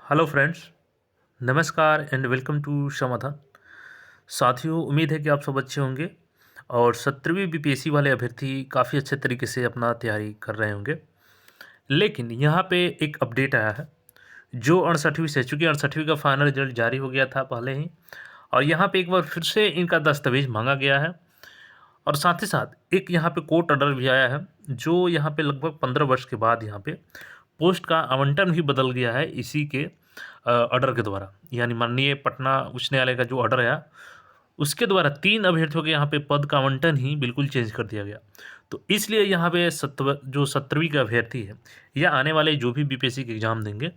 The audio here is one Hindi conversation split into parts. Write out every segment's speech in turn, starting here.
हेलो फ्रेंड्स, नमस्कार एंड वेलकम टू समाधान। साथियों, उम्मीद है कि आप सब अच्छे होंगे और 17वीं बीपीएससी वाले अभ्यर्थी काफ़ी अच्छे तरीके से अपना तैयारी कर रहे होंगे। लेकिन यहाँ पे एक अपडेट आया है जो 68वीं से, चूँकि 68वीं का फाइनल रिजल्ट जारी हो गया था पहले ही, और यहाँ पे एक बार फिर से इनका दस्तावेज मांगा गया है और साथ ही साथ एक यहाँ पे कोर्ट ऑर्डर भी आया है जो यहाँ पे लगभग 15 वर्ष के बाद यहाँ पे पोस्ट का आवंटन भी बदल गया है इसी के ऑर्डर के द्वारा। यानी माननीय पटना उच्च न्यायालय का जो ऑर्डर आया उसके द्वारा 3 अभ्यर्थियों के यहाँ पे पद का आवंटन ही बिल्कुल चेंज कर दिया गया। तो इसलिए यहाँ पे 17वीं का अभ्यर्थी है या आने वाले जो भी बीपीएससी के एग्ज़ाम देंगे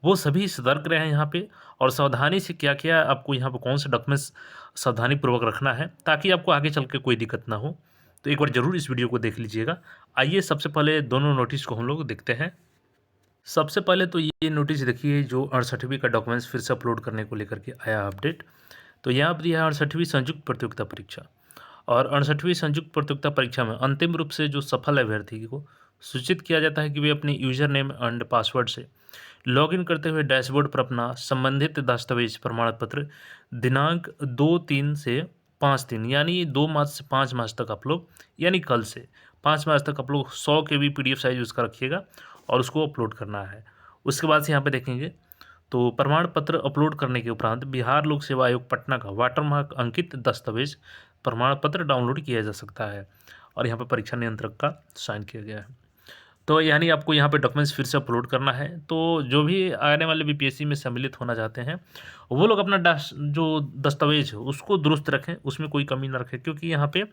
वो सभी सतर्क रहें यहाँ पे, और सावधानी से क्या-क्या आपको यहाँ पे कौन से डॉक्यूमेंट्स सावधानीपूर्वक रखना है ताकि आपको आगे चल के कोई दिक्कत ना हो। तो एक बार ज़रूर इस वीडियो को देख लीजिएगा। आइए सबसे पहले दोनों नोटिस को हम लोग देखते हैं। सबसे पहले तो ये नोटिस देखिए जो 68वीं का डॉक्यूमेंट्स फिर से अपलोड करने को लेकर के आया अपडेट। तो यहाँ पर यह 68वीं संयुक्त प्रतियोगिता परीक्षा और 68वीं संयुक्त प्रतियोगिता परीक्षा में अंतिम रूप से जो सफल अभ्यर्थी को सूचित किया जाता है कि वे अपने यूजर नेम एंड पासवर्ड से लॉगिन करते हुए डैशबोर्ड पर अपना संबंधित दस्तावेज प्रमाण पत्र दिनांक 2/3 से 5/3 यानी 2 मार्च से 5 मार्च तक आप लोग, यानी कल से 5 मार्च तक आप लोग 100 KB PDF साइज उसका रखिएगा और उसको अपलोड करना है। उसके बाद से यहाँ पे देखेंगे तो प्रमाण पत्र अपलोड करने के उपरांत बिहार लोक सेवा आयोग पटना का वाटरमार्क अंकित दस्तावेज प्रमाण पत्र डाउनलोड किया जा सकता है और यहाँ पे परीक्षा नियंत्रक का साइन किया गया है। तो यानी आपको यहाँ पे डॉक्यूमेंट्स फिर से अपलोड करना है। तो जो भी आने वाले बीपीएससी में सम्मिलित होना चाहते हैं वो लोग अपना जो दस्तावेज है उसको दुरुस्त रखें, उसमें कोई कमी ना रखें, क्योंकि यहाँ पे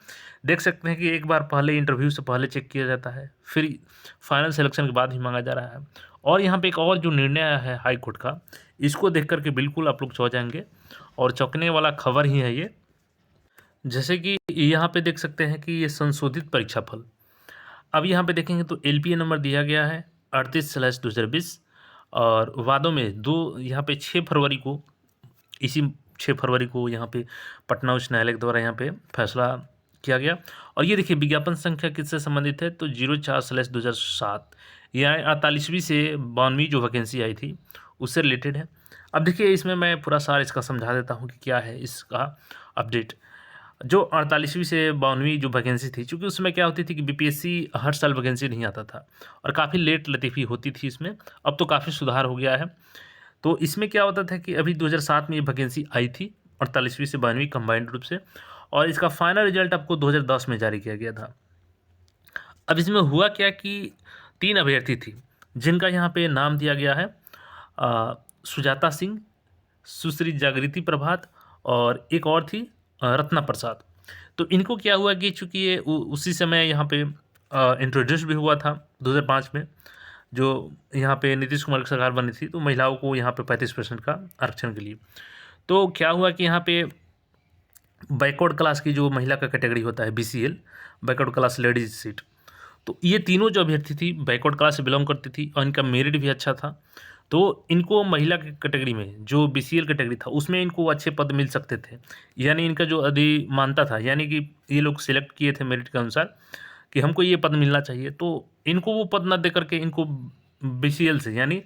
देख सकते हैं कि एक बार पहले इंटरव्यू से पहले चेक किया जाता है, फिर फाइनल सिलेक्शन के बाद ही मांगा जा रहा है। और यहाँ पे एक और जो निर्णय आया है हाई कोर्ट का, इसको देख करके बिल्कुल आप लोग चौंक जाएंगे और चौंकने वाला खबर ही है ये। जैसे कि यहाँ पे देख सकते हैं कि ये संशोधित परीक्षाफल, अब यहाँ पे देखेंगे तो एलपीए नंबर दिया गया है 38/2020 और वादों में यहाँ पे 6 फरवरी को, इसी 6 फरवरी को यहाँ पे पटना उच्च न्यायालय के द्वारा यहाँ पे फैसला किया गया। और ये देखिए विज्ञापन संख्या किससे संबंधित है, तो 04/2007 यह 48वीं से 92वीं जो वैकेंसी आई थी उससे रिलेटेड है। अब देखिए इसमें मैं पूरा सार इसका समझा देता हूँ कि क्या है इसका अपडेट। जो 48वीं से 52वीं जो वैकेंसी थी, चूँकि उसमें क्या होती थी कि बीपीएससी हर साल वैकेंसी नहीं आता था और काफ़ी लेट लतीफ़ी होती थी इसमें। अब तो काफ़ी सुधार हो गया है। तो इसमें क्या होता था कि अभी 2007 में ये वैकेंसी आई थी 48वीं से 52वीं कंबाइंड रूप से, और इसका फाइनल रिजल्ट आपको 2010 में जारी किया गया था। अब इसमें हुआ क्या कि 3 अभ्यर्थी थी जिनका यहाँ पे नाम दिया गया है सुजाता सिंह, सुश्री जागृति प्रभात और एक और थी रत्ना प्रसाद। तो इनको क्या हुआ कि चूँकि ये उसी समय यहाँ पे इंट्रोड्यूस भी हुआ था 2005 में, जो यहाँ पे नीतीश कुमार की सरकार बनी थी, तो महिलाओं को यहाँ पे 35% का आरक्षण के लिए। तो क्या हुआ कि यहाँ पे बैकवर्ड क्लास की जो महिला का कैटेगरी होता है BCL, backward class ladies seat, तो ये तीनों जो अभ्यर्थी थी बैकवर्ड क्लास से बिलोंग करती थी और इनका मेरिट भी अच्छा था। तो इनको महिला की कैटेगरी में जो बीसीएल कैटेगरी था उसमें इनको अच्छे पद मिल सकते थे, यानी इनका जो अधिमानता था, यानी कि ये लोग सिलेक्ट किए थे मेरिट के अनुसार कि हमको ये पद मिलना चाहिए, तो इनको वो पद ना दे करके इनको बीसीएल से, यानी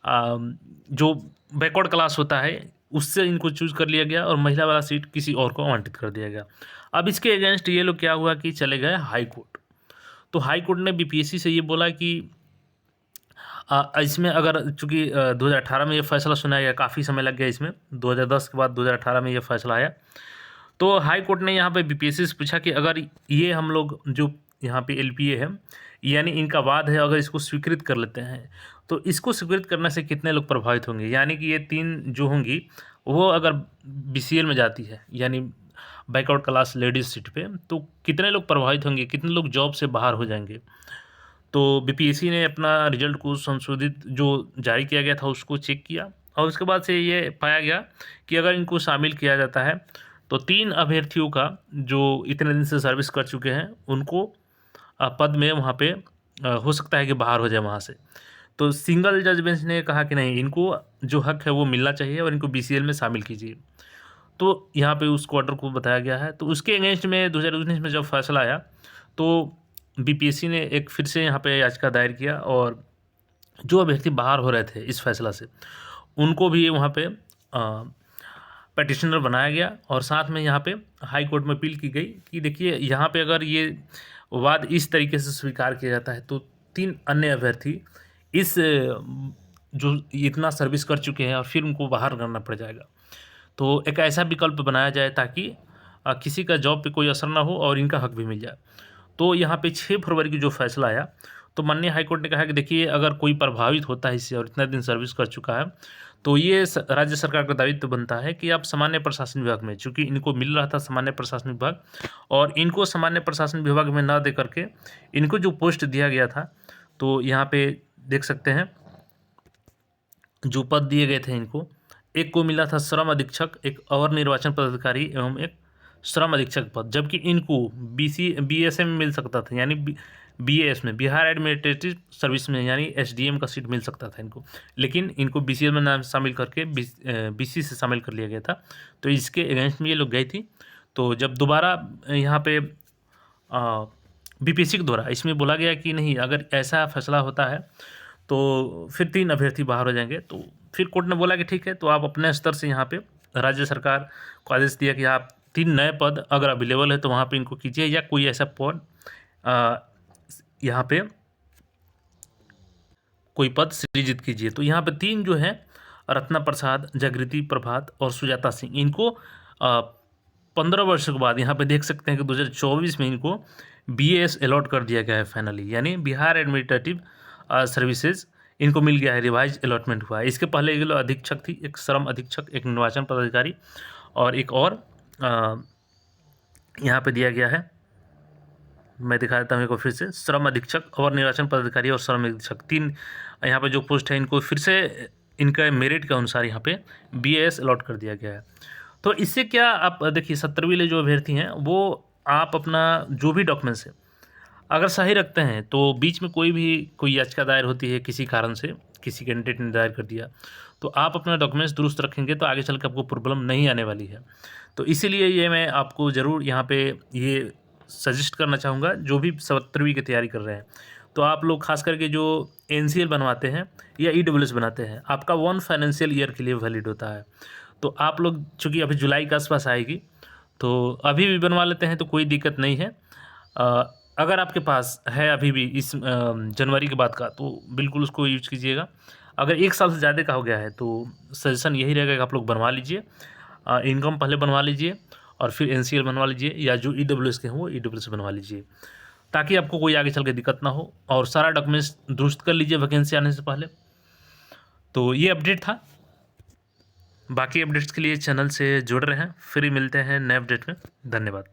जो बैकवर्ड क्लास होता है उससे इनको चूज़ कर लिया गया और महिला वाला सीट किसी और को आवंटित कर दिया गया। अब इसके अगेंस्ट ये लोग क्या हुआ कि चले गए हाई कोर्ट। तो हाई कोर्ट ने बीपीएससी से ये बोला कि इसमें अगर चूँकि 2018 में ये फैसला सुनाया गया, काफ़ी समय लग गया इसमें, 2010 के बाद 2018 में ये फैसला आया। तो हाई कोर्ट ने यहाँ पे बीपीएससी से पूछा कि अगर ये हम लोग जो यहाँ पे एलपीए है यानी इनका वाद है, अगर इसको स्वीकृत कर लेते हैं तो इसको स्वीकृत करने से कितने लोग प्रभावित होंगे, यानी कि ये 3 जो होंगी वो अगर बीसीएल में जाती है यानी बैकआउट क्लास लेडीज सीट पे, तो कितने लोग प्रभावित होंगे, कितने लोग जॉब से बाहर हो जाएंगे। तो बीपीएससी ने अपना रिजल्ट को संशोधित जो जारी किया गया था उसको चेक किया और उसके बाद से ये पाया गया कि अगर इनको शामिल किया जाता है तो 3 अभ्यर्थियों का जो इतने दिन से सर्विस कर चुके हैं उनको पद में वहाँ पे हो सकता है कि बाहर हो जाए वहाँ से। तो सिंगल जज बेंच ने कहा कि नहीं, इनको जो हक है वो मिलना चाहिए और इनको बीसीएल में शामिल कीजिए। तो यहाँ पे उस क्वार्टर को बताया गया है। तो उसके अगेंस्ट में 2019 में जब फैसला आया तो बीपीएससी ने एक फिर से यहाँ पे याचिका दायर किया और जो अभ्यर्थी बाहर हो रहे थे इस फैसला से उनको भी वहाँ पे पेटिशनर बनाया गया और साथ में यहाँ पे हाई कोर्ट में अपील की गई कि देखिए यहाँ पे अगर ये वाद इस तरीके से स्वीकार किया जाता है तो 3 अन्य अभ्यर्थी इस जो इतना सर्विस कर चुके हैं और फिर उनको बाहर करना पड़ जाएगा। तो एक ऐसा विकल्प बनाया जाए ताकि किसी का जॉब पे कोई असर ना हो और इनका हक भी मिल जाए। तो यहाँ पे 6 फरवरी को जो फैसला आया, तो माननीय हाईकोर्ट ने कहा कि देखिए अगर कोई प्रभावित होता है इससे और इतना दिन सर्विस कर चुका है, तो ये राज्य सरकार का दायित्व बनता है कि आप सामान्य प्रशासन विभाग में, चूँकि इनको मिल रहा था सामान्य प्रशासन विभाग और इनको सामान्य प्रशासन विभाग में ना दे करके इनको जो पोस्ट दिया गया था, तो यहाँ पे देख सकते हैं जो पद दिए गए थे इनको, एक को मिला था श्रम अधीक्षक, एक अवर निर्वाचन पदाधिकारी एवं एक श्रम अधीक्षक पद, जबकि इनको बीएसए में मिल सकता था, यानी बीएएस में, बिहार एडमिनिस्ट्रेटिव सर्विस में, यानी एसडीएम का सीट मिल सकता था इनको, लेकिन इनको बीसीए में नाम शामिल करके बीसी से शामिल कर लिया गया था। तो इसके अगेंस्ट में ये लोग गई थी। तो जब दोबारा यहाँ पे बीपीएससी के द्वारा इसमें बोला गया कि नहीं, अगर ऐसा फैसला होता है तो फिर 3 अभ्यर्थी बाहर हो जाएंगे, तो फिर कोर्ट ने बोला कि ठीक है, तो आप अपने स्तर से यहाँ पे राज्य सरकार को आदेश दिया कि आप 3 नए पद अगर अवेलेबल है तो वहाँ पे इनको कीजिए, या कोई ऐसा पद यहाँ पे कोई पद सृजित कीजिए। तो यहाँ पे 3 जो हैं, रत्ना प्रसाद, जागृति प्रभात और सुजाता सिंह, इनको 15 वर्ष के बाद यहाँ पे देख सकते हैं कि 2024 में इनको बीएएस अलॉट कर दिया गया है फाइनली, यानी बिहार एडमिनिस्ट्रेटिव सर्विसेज इनको मिल गया है, रिवाइज अलॉटमेंट हुआ है। इसके पहले ये लोग अधीक्षक थी, एक श्रम अधीक्षक, एक निर्वाचन पदाधिकारी और एक और यहाँ पे दिया गया है, मैं दिखा देता हूँ एक बार फिर से, श्रम अधीक्षक और निर्वाचन पदाधिकारी और श्रम अधीक्षक, 3 यहाँ पे जो पोस्ट है इनको फिर से इनका मेरिट के अनुसार यहाँ पे बीएएस अलॉट कर दिया गया है। तो इससे क्या आप देखिए 17वीं वाले जो अभ्यर्थी हैं वो आप अपना जो भी डॉक्यूमेंट्स है अगर सही रखते हैं, तो बीच में कोई याचिका दायर होती है किसी कारण से, किसी कैंडिडेट ने दायर कर दिया, तो आप अपना डॉक्यूमेंट्स दुरुस्त रखेंगे तो आगे चल के आपको प्रॉब्लम नहीं आने वाली है। तो इसीलिए ये मैं आपको ज़रूर यहाँ पे ये सजेस्ट करना चाहूँगा, जो भी 17वीं की तैयारी कर रहे हैं, तो आप लोग खास करके जो एनसीएल बनवाते हैं या ईडब्ल्यूएस बनाते हैं, आपका 1 फाइनेंशियल ईयर के लिए वैलिड होता है। तो आप लोग चूँकि अभी जुलाई के आसपास आएगी, तो अभी भी बनवा लेते हैं तो कोई दिक्कत नहीं है। अगर आपके पास है अभी भी इस जनवरी के बाद का, तो बिल्कुल उसको यूज कीजिएगा। अगर 1 साल से ज़्यादा का हो गया है तो सजेशन यही रहेगा कि आप लोग बनवा लीजिए, इनकम पहले बनवा लीजिए और फिर एनसीएल बनवा लीजिए, या जो ईडब्ल्यूएस के हैं वो ईडब्ल्यूएस बनवा लीजिए, ताकि आपको कोई आगे चल के दिक्कत ना हो, और सारा डॉक्यूमेंट्स दुरुस्त कर लीजिए वैकेंसी आने से पहले। तो ये अपडेट था, बाकी अपडेट्स के लिए चैनल से जुड़ रहे हैं, फिर मिलते हैं नए अपडेट में। धन्यवाद।